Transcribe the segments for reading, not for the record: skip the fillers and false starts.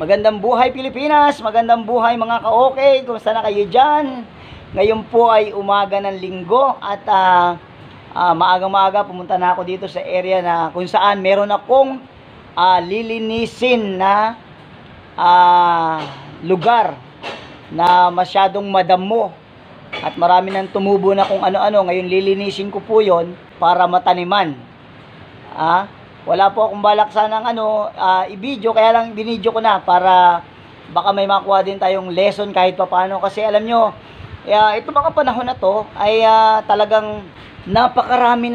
Magandang buhay Pilipinas, magandang buhay mga ka-okay, kumusta na kayo dyan? Ngayon po ay umaga ng linggo at maaga-maaga pumunta na ako dito sa area na kung saan meron akong lilinisin na lugar na masyadong madamo at marami nang tumubo na kung ano-ano. Ngayon lilinisin ko po yon para mataniman. Wala po akong balak sanang i-video, kaya lang binidyo ko na para baka may makuha din tayong lesson kahit papaano. Kasi alam nyo, ito mga panahon na to ay talagang napakarami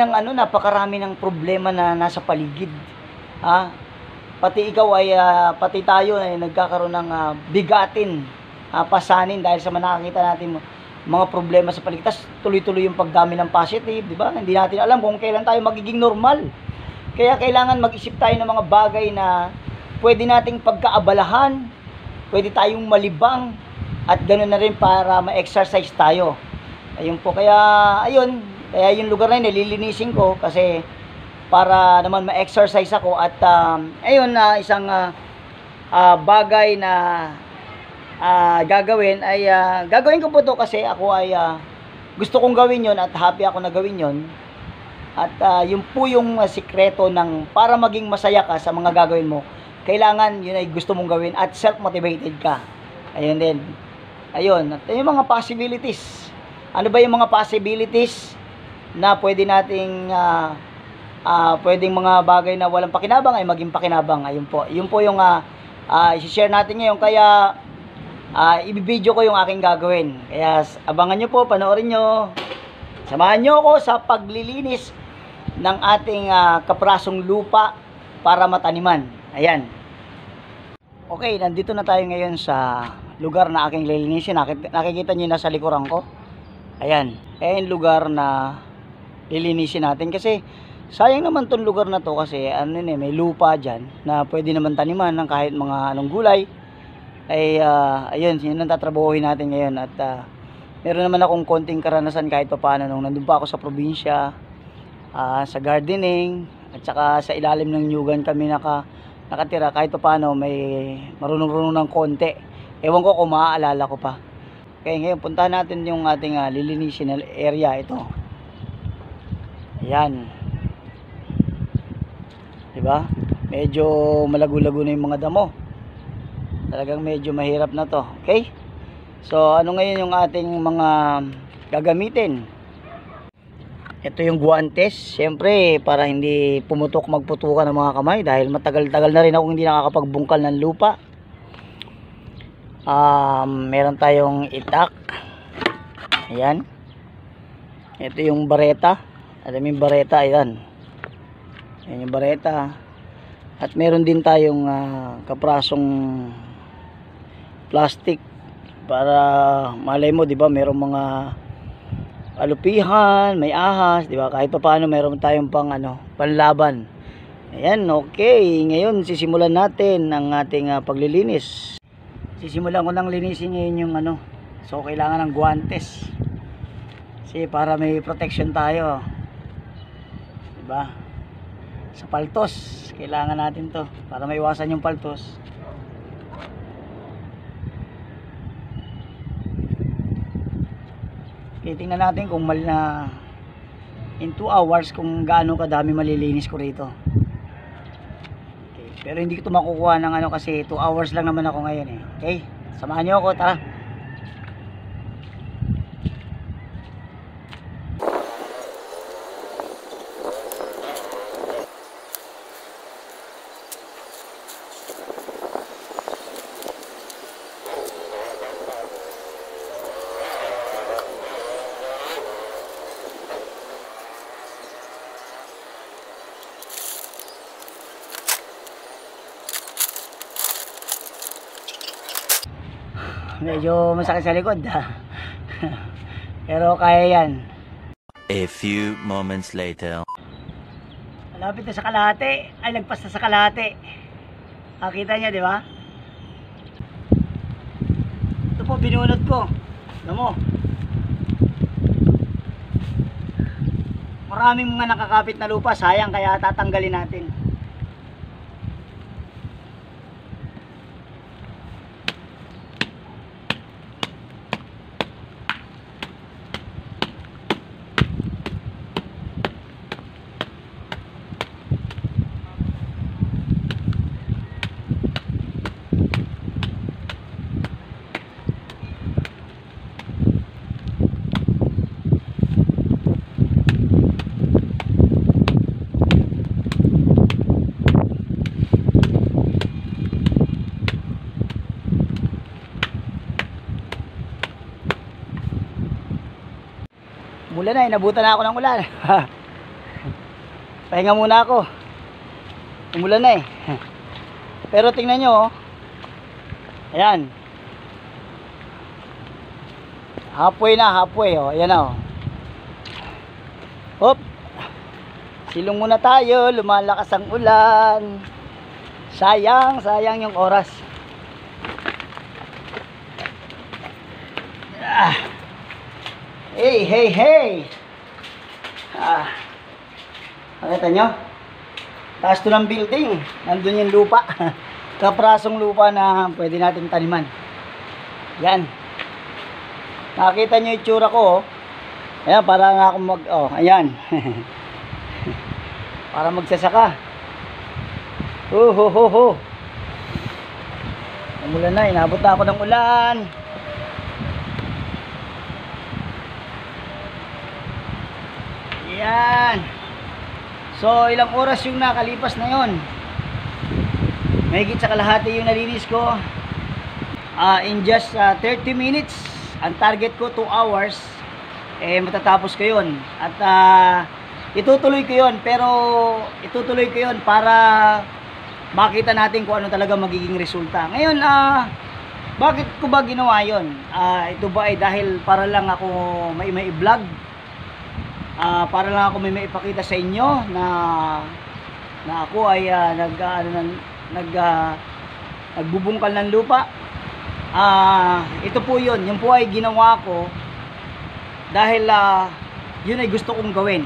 ng problema na nasa paligid. Pati ikaw ay pati tayo ay nagkakaroon ng bigatin, pasanin dahil sa nakakita natin mga problema sa paligid. Tas tuloy-tuloy yung pagdami ng positive, di ba? Hindi natin alam kung kailan tayo magiging normal. Kaya kailangan mag-isip tayo ng mga bagay na pwede nating pagkaabalahan, pwede tayong malibang, at ganoon na rin para ma-exercise tayo. Ayun po, kaya yung lugar na yun nililinisin ko kasi para naman ma-exercise ako at isang bagay na gagawin ay gagawin ko po to kasi ako ay gusto kong gawin yon at happy ako na gawin yon. At yun po yung sikreto ng para maging masaya ka sa mga gagawin mo. Kailangan yun ay gusto mong gawin at self-motivated ka. Ayun din. Ayun. At yung mga possibilities. Ano ba yung mga possibilities na pwede nating pwedeng mga bagay na walang pakinabang ay maging pakinabang. Ayun po. Yun po yung i-share natin ngayon. Kaya i-video ko yung aking gagawin. Kaya abangan nyo po, panoorin nyo. Samahan nyo ako sa paglilinis ng ating kaprasong lupa para mataniman. Ayan. Okay, nandito na tayo ngayon sa lugar na aking lilinisin. Nakikita nyo na sa likuran ko. Ayan. Ayan lugar na lilinisin natin. Kasi sayang naman tong lugar na to kasi may lupa dyan na pwede naman taniman ng kahit mga anong gulay. Ayun, yun ang tatrabahuhin natin ngayon. At meron naman akong konting karanasan kahit papaano nung nandun pa ako sa probinsya, sa gardening, at saka sa ilalim ng nyugan kami nakatira. Kahit papaano may marunong-runong ng konti. Ewan ko kung maaalala ko pa. Kaya ngayon puntahan natin yung ating lilinisin na area ito. Ayan. Diba? Medyo malago-lago na yung mga damo. Talagang medyo mahirap na to. Okay? So ano ngayon yung ating mga gagamitin? Ito yung guantes, siyempre para hindi magputukan ng mga kamay dahil matagal-tagal na rin ako hindi nakakapagbungkal ng lupa. Meron tayong itak. Ayan. Ito yung bareta. Alam mo yung bareta, ayan. Ayan yung bareta. At meron din tayong kaprasong plastic para malay mo, 'di ba? Merong mga alupihan, may ahas, 'di ba? Kahit paano meron tayong panlaban. Ayan, okay. Ngayon sisimulan natin ang ating paglilinis. Sisimulan ko nang linisin ngayon yung So kailangan ng guantes. Kasi para may protection tayo. 'Di ba? Sa paltos, kailangan natin 'to para maiwasan yung paltos. Tingnan natin kung in 2 hours kung gaano kadami malilinis ko rito. Okay. Pero hindi ko ito makukuha ng kasi 2 hours lang naman ako ngayon eh. Okay, samahan nyo ako, tara. Medyo masakit sa likod pero kaya yan. A few moments later. Malapit na sa kalahati. Ay, lagpas na sa kalahati. Kita niya, di ba? Ito po, binunod ko. Alam mo, maraming mga nakakapit na lupa. Sayang, kaya tatanggalin natin. Umulan na, inabutan na ako ng ulan. Pahinga muna ako. Umulan na eh. Pero tingnan nyo, oh. Ayan. Halfway na, halfway, oh. Ayan na, oh. Hop. Silong muna tayo, lumalakas ang ulan. Sayang, sayang yung oras. Ah. Hey, hey, hey. Ah. Nakita nyo? Taas to ng building. Nandun yung lupa. Kaprasong lupa na pwede natin taniman. Yan. Nakita nyo yung tsura ko, oh. Ayan, para nga ako oh, ayan. Para magsasaka. Ho, ho, ho, ho. Umulan na, inabot na ako ng ulan. Ayan. So, ilang oras yung nakalipas na yon? Mahigit sa kalahati yung nalinis ko. In just 30 minutes. Ang target ko 2 hours. Eh, matatapos ko yun. At itutuloy ko yun. Pero itutuloy ko yun para makita natin kung ano talaga magiging resulta. Ngayon, bakit ko ba ginawa yun? Ito ba ay dahil para lang ako may vlog? Para lang ako may maipakita sa inyo na ako ay nagbubungkal ng lupa. Ito po yun. Yun po ay ginawa ko dahil yun ay gusto kong gawin.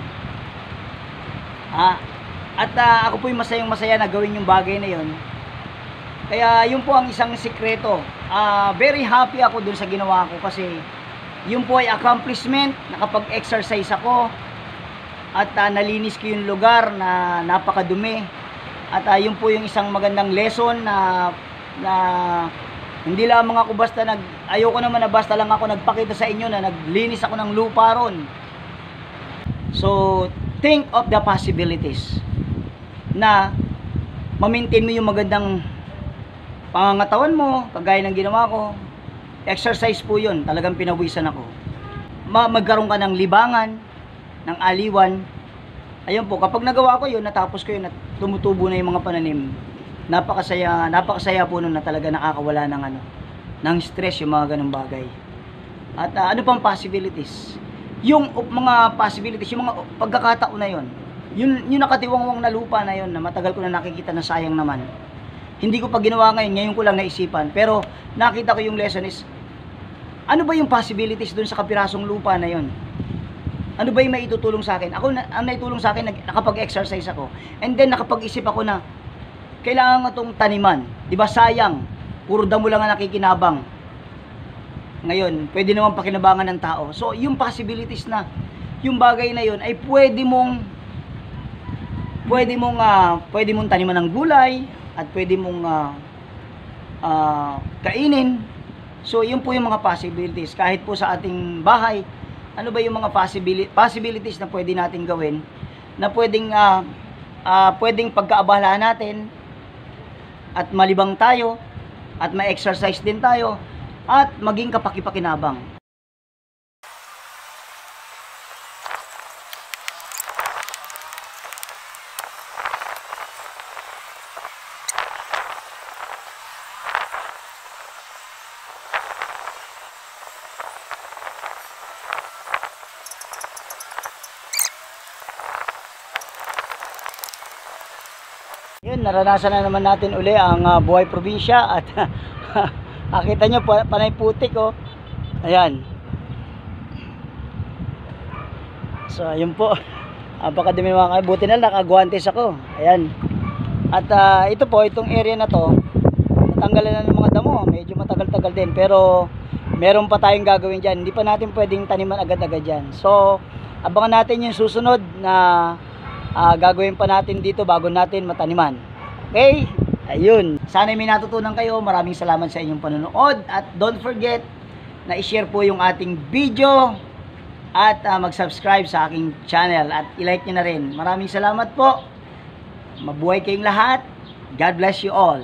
At ako po yung masayang-masaya na gawin yung bagay na yun. Kaya yun po ang isang sikreto. Very happy ako dun sa ginawa ko kasi yun po ay accomplishment. Nakapag-exercise ako at nalinis ko yung lugar na napakadumi. At yun po yung isang magandang lesson na hindi lamang ako basta ayoko naman na basta lang ako nagpakita sa inyo na naglinis ako ng lupa ron. So, think of the possibilities na ma-maintain mo yung magandang pangangatawan mo, kagaya ng ginawa ko. Exercise po yun, talagang pinawisan ako. Magkaroon ka ng libangan, ng aliwan. Ayun po, kapag nagawa ko yun, natapos ko yun at tumutubo na yung mga pananim. Napakasaya po nun na talaga nakakawala ng stress yung mga ganung bagay. At ano pang possibilities? Yung mga possibilities, yung mga pagkakataon na yun, yung nakatiwangwang na lupa na yun na matagal ko na nakikita na sayang naman. Hindi ko pa ginawa ngayon ko lang naisipan. Pero nakita ko yung lesson is, ano ba yung possibilities dun sa kapirasong lupa na yun? Ano ba yung maitutulong sa akin? Ang naitulong sa akin, nakapag-exercise ako. And then nakapag-isip ako na, kailangan nga itong taniman. Diba sayang? Puro damo lang ang nakikinabang. Ngayon, pwede naman pakinabangan ng tao. So, yung possibilities na, yung bagay na yun, ay pwede mong taniman ng gulay, at pwede mong kainin. So, yun po yung mga possibilities. Kahit po sa ating bahay, ano ba yung mga possibilities na pwede natin gawin, na pwedeng pagkaabalahan natin, at malibang tayo, at ma-exercise din tayo, at maging kapaki-pakinabang. Yun, naranasan na naman natin uli ang buhay probinsya at nakita nyo, panay putik, oh. Ayan. So, ayun po. Napakadami mga kaya. Buti na nakagwantes ako. Ayan. At ito po, itong area na to, natanggalan na ng mga damo. Medyo matagal-tagal din. Pero, meron pa tayong gagawin dyan. Hindi pa natin pwedeng taniman agad-agad dyan. So, abangan natin yung susunod na gagawin pa natin dito bago natin mataniman. Okay? Ayun. Sana may natutunan kayo. Maraming salamat sa inyong panonood. At don't forget na i-share po yung ating video at mag-subscribe sa aking channel at i-like nyo na rin. Maraming salamat po. Mabuhay kayong lahat. God bless you all.